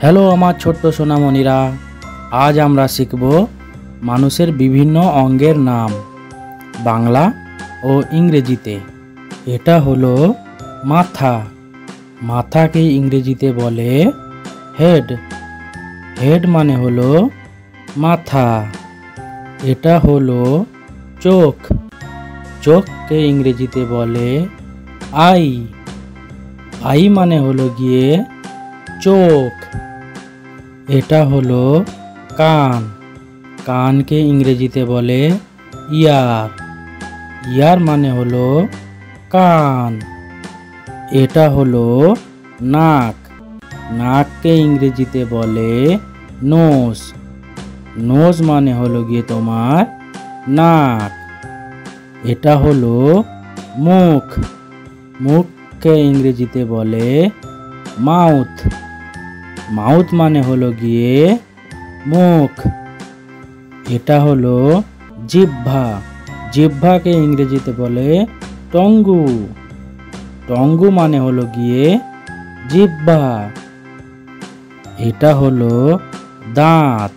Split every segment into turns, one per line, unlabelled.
Hello আমার ছোট্ট সোনামণিরা, আজ আমরা শিখব মানুষের বিভিন্ন অঙ্গের নাম বাংলা ও ইংরেজিতে। এটা হলো মাথা। মাথাকে ইংরেজিতে বলে হেড। হেড মানে হলো মাথা। এটা হলো চোখ। চোখকে ইংরেজিতে বলে আই। আই মানে হলো গিয়ে চোখ। এটা হলো কান। কানকে ইংরেজিতে বলে ইয়ার। ইয়ার মানে হলো কান। এটা হলো নাক। নাককে ইংরেজিতে বলে নোজ। নোজ মানে হলো গিয়ে তোমার নাক। এটা হলো মুখ। মুখকে ইংরেজিতে বলে মাউথ। মাউথ মানে হলো গিয়ে মুখ। এটা হলো জিহ্বা। জিহ্বাকে ইংরেজিতে বলে টঙ্গু। টঙ্গু মানে হলো গিয়ে জিহ্বা। এটা হলো দাঁত।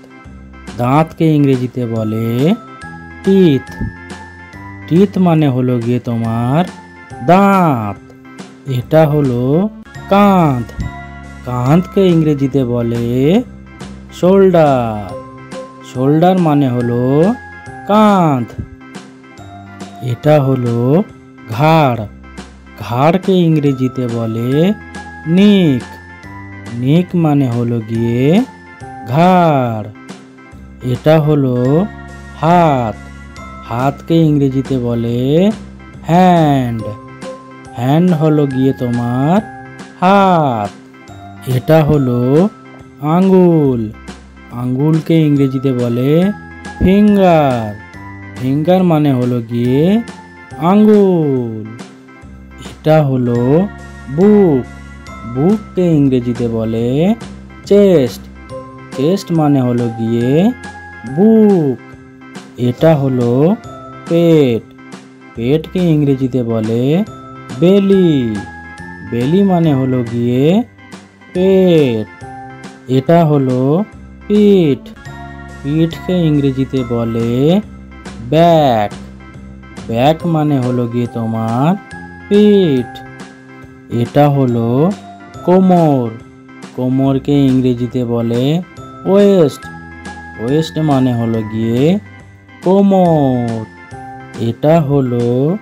দাঁতকে ইংরেজিতে বলে টিথ। টিথ মানে হলো গিয়ে তোমার দাঁত। এটা হলো কাঁধ। কাঁধকে ইংরেজিতে বলে শোল্ডার। শোল্ডার মানে হলো কাঁধ। এটা হলো ঘাড়। ঘাড়কে ইংরেজিতে বলে নিক। নিক মানে হলো গিয়ে ঘাড়। এটা হলো হাত। হাতকে ইংরেজিতে বলে হ্যান্ড। হ্যান্ড হলো গিয়ে তোমার হাত। এটা হলো আঙ্গুল। আঙ্গুলকে ইংরেজিতে বলে ফিঙ্গার। ফিঙ্গার মানে হলো গিয়ে আঙ্গুল। এটা হলো বুক। বুককে ইংরেজিতে বলে চেস্ট। চেস্ট মানে হলো গিয়ে বুক। এটা হলো পেট। পেটকে ইংরেজিতে বলে বেলি। বেলি মানে হলো গিয়ে পেট। এটা হলো পিঠ। পিঠকে ইংরেজিতে বলে ব্যাক। ব্যাক মানে হলো গিয়ে তোমার পিঠ। এটা হলো কোমর। কোমরকে ইংরেজিতে বলে ওয়েস্ট। ওয়েস্ট মানে হলো গিয়ে কোমর। এটা হলো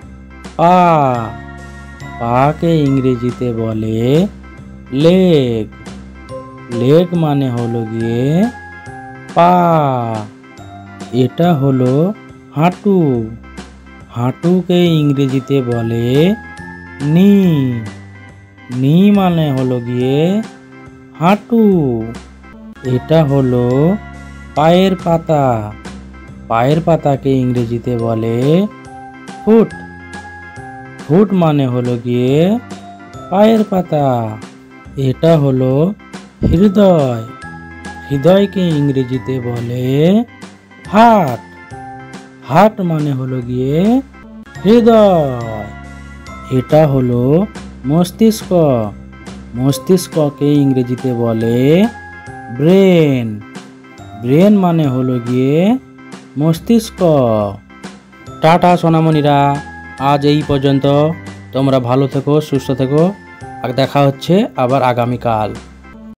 পা। পাকে ইংরেজিতে বলে লেগ। লেগ মানে হলো গিয়ে পা। এটা হলো হাঁটু। হাঁটুকে ইংরেজিতে বলে নি। নি মানে হলো গিয়ে হাঁটু। এটা হলো পায়ের পাতা। পায়ের পাতাকে ইংরেজিতে বলে ফুট। ফুট মানে হলো গিয়ে পায়ের পাতা। এটা হলো হৃদয়। হৃদয়কে ইংরেজিতে বলে হার্ট। হার্ট মানে হলো গিয়ে হৃদয়। এটা হলো মস্তিষ্ক। মস্তিষ্ককে ইংরেজিতে বলে ব্রেন। ব্রেন মানে হলো গিয়ে মস্তিষ্ক। টাটা সোনামণিরা, আজ এই পর্যন্ত। তোমরা ভালো থেকো, সুস্থ থেকো। আর দেখা হচ্ছে আবার আগামীকাল।